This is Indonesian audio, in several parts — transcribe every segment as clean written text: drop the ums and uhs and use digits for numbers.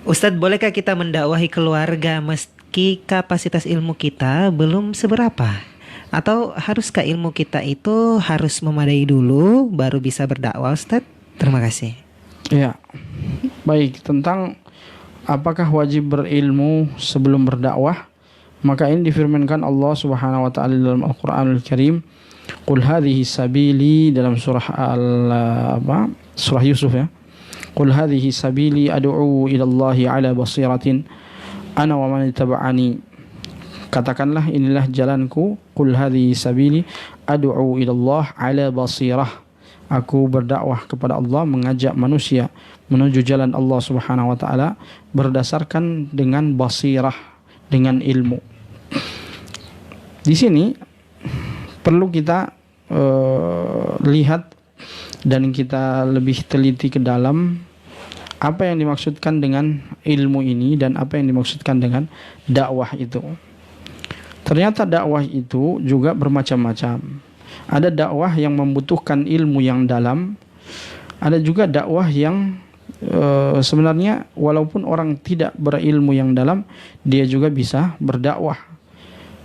Ustadz, bolehkah kita mendakwahi keluarga meski kapasitas ilmu kita belum seberapa? Atau haruskah ilmu kita itu harus memadai dulu baru bisa berdakwah, Ustadz? Terima kasih. Ya, baik, tentang apakah wajib berilmu sebelum berdakwah, maka ini difirmankan Allah Subhanahu wa taala dalam Al-Qur'anul Karim, "Qul hadhihi sabili", dalam surah surah Yusuf ya. "Qul hadhihi sabili ad'u ila Allahi ala basiratin ana wa man ittaba'ani." Katakanlah, inilah jalanku, qul hadhihi sabili ad'u ila Allah ala basirah. Aku berdakwah kepada Allah, mengajak manusia menuju jalan Allah Subhanahu wa taala berdasarkan dengan basirah, dengan ilmu. Di sini perlu kita lihat dan kita lebih teliti ke dalam apa yang dimaksudkan dengan ilmu ini dan apa yang dimaksudkan dengan dakwah itu. Ternyata dakwah itu juga bermacam-macam. Ada dakwah yang membutuhkan ilmu yang dalam, ada juga dakwah yang sebenarnya walaupun orang tidak berilmu yang dalam, dia juga bisa berdakwah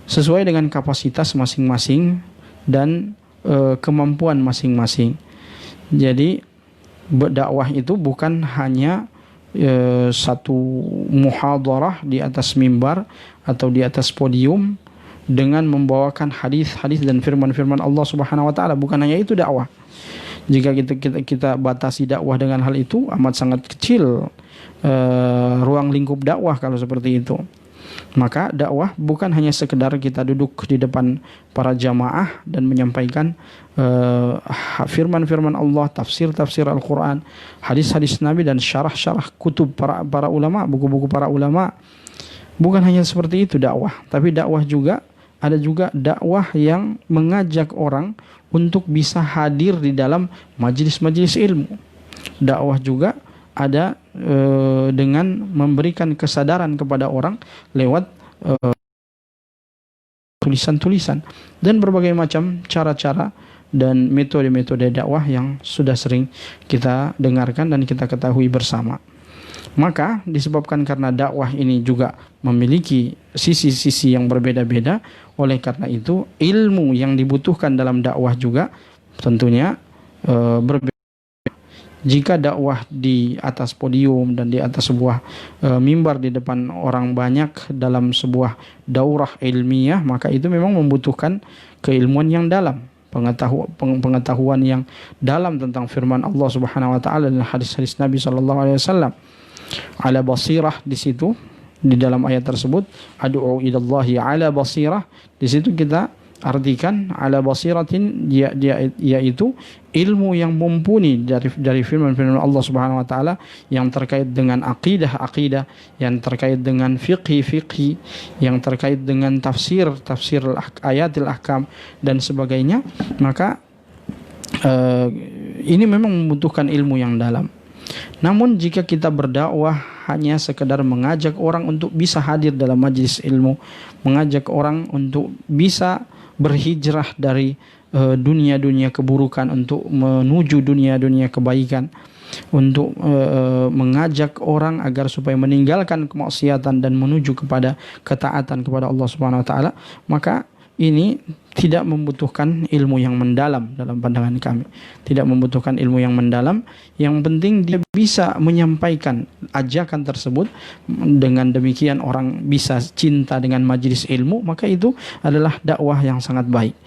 sesuai dengan kapasitas masing-masing dan kemampuan masing-masing. Jadi berdakwah itu bukan hanya satu muhadarah di atas mimbar atau di atas podium dengan membawakan hadis-hadis dan firman-firman Allah Subhanahu wa taala. Bukan hanya itu dakwah. Jika kita batasi dakwah dengan hal itu, amat sangat kecil ruang lingkup dakwah kalau seperti itu. Maka dakwah bukan hanya sekedar kita duduk di depan para jamaah dan menyampaikan firman-firman Allah, tafsir-tafsir Al-Quran, hadis-hadis Nabi dan syarah-syarah kutub para ulama, buku-buku para ulama. Bukan hanya seperti itu dakwah, tapi dakwah juga ada juga dakwah yang mengajak orang untuk bisa hadir di dalam majelis-majelis ilmu. Dakwah juga ada dengan memberikan kesadaran kepada orang lewat tulisan-tulisan dan berbagai macam cara-cara dan metode-metode dakwah yang sudah sering kita dengarkan dan kita ketahui bersama. Maka disebabkan karena dakwah ini juga memiliki sisi-sisi yang berbeda-beda, oleh karena itu ilmu yang dibutuhkan dalam dakwah juga tentunya berbeda. Jika dakwah di atas podium dan di atas sebuah mimbar di depan orang banyak dalam sebuah daurah ilmiah, maka itu memang membutuhkan keilmuan yang dalam, pengetahuan yang dalam tentang firman Allah Subhanahu wa taala dan hadis-hadis Nabi sallallahu alaihi wasallam. Ala basirah, di situ di dalam ayat tersebut, ad'u ilallahi ala basirah, di situ kita artikan ala basiratin, yaitu ilmu yang mumpuni dari firman-firman Allah Subhanahu wa taala yang terkait dengan akidah, yang terkait dengan fiqh, yang terkait dengan tafsir ayatil ahkam dan sebagainya. Maka ini memang membutuhkan ilmu yang dalam. Namun jika kita berdakwah hanya sekedar mengajak orang untuk bisa hadir dalam majelis ilmu, mengajak orang untuk bisa berhijrah dari dunia-dunia keburukan untuk menuju dunia-dunia kebaikan, untuk mengajak orang agar supaya meninggalkan kemaksiatan dan menuju kepada ketaatan kepada Allah Subhanahu wa taala, maka ini tidak membutuhkan ilmu yang mendalam dalam pandangan kami. Tidak membutuhkan ilmu yang mendalam. Yang penting dia bisa menyampaikan ajakan tersebut. Dengan demikian orang bisa cinta dengan majelis ilmu, maka itu adalah dakwah yang sangat baik.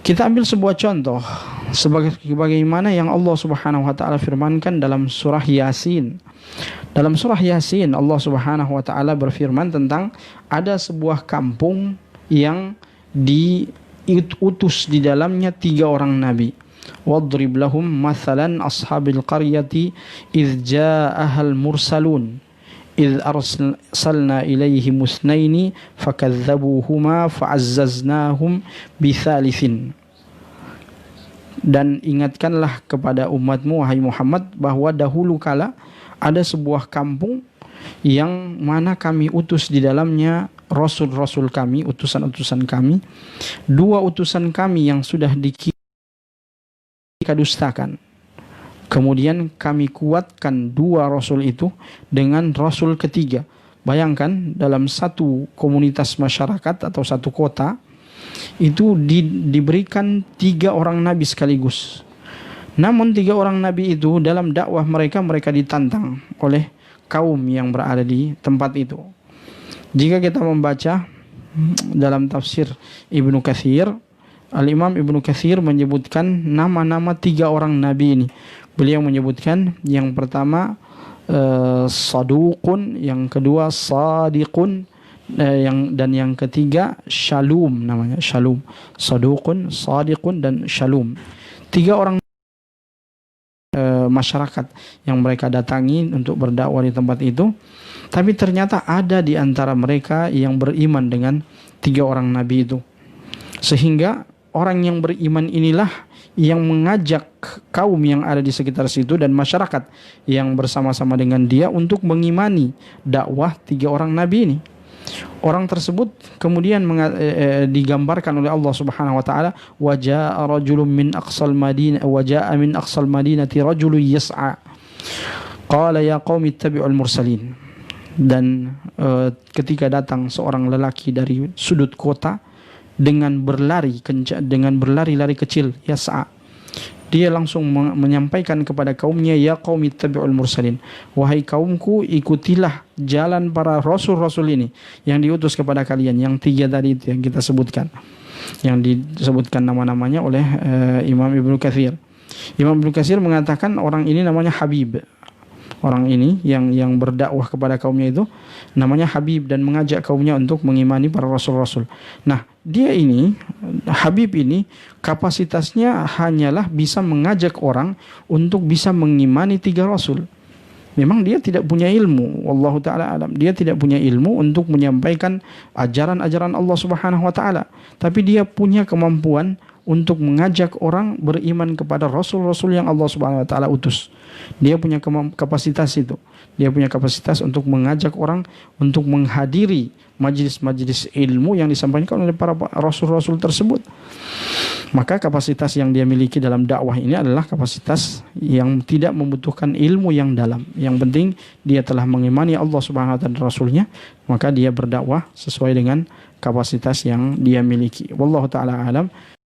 Kita ambil sebuah contoh sebagaimana yang Allah Subhanahu wa taala firmankan dalam surah Yasin. Dalam surah Yasin Allah Subhanahu wa taala berfirman tentang ada sebuah kampung yang diutus di dalamnya 3 orang nabi. Wadrib lahum mathalan ashabil qaryati idh ja'ahal mursalun idh arsalna ilaihim itsnaini fakadzabuhuma fa'azzaznahum bithalithin. Dan ingatkanlah kepada umatmu wahai Muhammad bahwa dahulu kala ada sebuah kampung yang mana kami utus di dalamnya rasul-rasul kami, utusan-utusan kami. 2 utusan kami yang sudah dikadustakan. Kemudian kami kuatkan dua rasul itu dengan rasul ketiga. Bayangkan dalam satu komunitas masyarakat atau satu kota itu diberikan 3 orang nabi sekaligus. Namun 3 orang nabi itu dalam dakwah mereka ditantang oleh kaum yang berada di tempat itu. Jika kita membaca dalam tafsir Ibnu Katsir, Al-Imam Ibnu Katsir menyebutkan nama-nama 3 orang nabi ini. Beliau menyebutkan yang pertama Saduqun, yang kedua Sadiqun, dan yang ketiga Shalum, namanya Shalum. Saduqun, Sadiqun, dan Shalum. 3 orang masyarakat yang mereka datangi untuk berdakwah di tempat itu. Tapi ternyata ada di antara mereka yang beriman dengan 3 orang nabi itu. Sehingga orang yang beriman inilah yang mengajak kaum yang ada di sekitar situ dan masyarakat yang bersama-sama dengan dia untuk mengimani dakwah 3 orang nabi ini. Orang tersebut kemudian digambarkan oleh Allah Subhanahu wa taala, wa jaa rajulun min aqsal madinah wa jaa min aqsal madinati rajulun yas'a qala ya qaumi ittabi'ul mursalin. Dan ketika datang seorang lelaki dari sudut kota dengan berlari-lari kecil, yas'a, dia langsung menyampaikan kepada kaumnya, ya qaumi ittabi'ul mursalin, wahai kaumku, ikutilah jalan para rasul-rasul ini yang diutus kepada kalian, yang 3 tadi itu yang kita sebutkan, yang disebutkan nama-namanya oleh Imam Ibnu Katsir. Imam Ibnu Katsir mengatakan orang ini namanya Habib. Orang ini yang berdakwah kepada kaumnya itu namanya Habib dan mengajak kaumnya untuk mengimani para rasul-rasul. Nah, dia ini, Habib ini, kapasitasnya hanyalah bisa mengajak orang untuk bisa mengimani 3 rasul. Memang dia tidak punya ilmu, wallahu taala alam. Dia tidak punya ilmu untuk menyampaikan ajaran-ajaran Allah Subhanahu wa taala, tapi dia punya kemampuan untuk mengajak orang beriman kepada rasul-rasul yang Allah Subhanahu wa taala utus. Dia punya kapasitas itu. Dia punya kapasitas untuk mengajak orang untuk menghadiri majlis-majlis ilmu yang disampaikan oleh para rasul-rasul tersebut. Maka kapasitas yang dia miliki dalam dakwah ini adalah kapasitas yang tidak membutuhkan ilmu yang dalam. Yang penting dia telah mengimani Allah Subhanahu wa taala dan rasulnya, maka dia berdakwah sesuai dengan kapasitas yang dia miliki. Wallahu taala alam.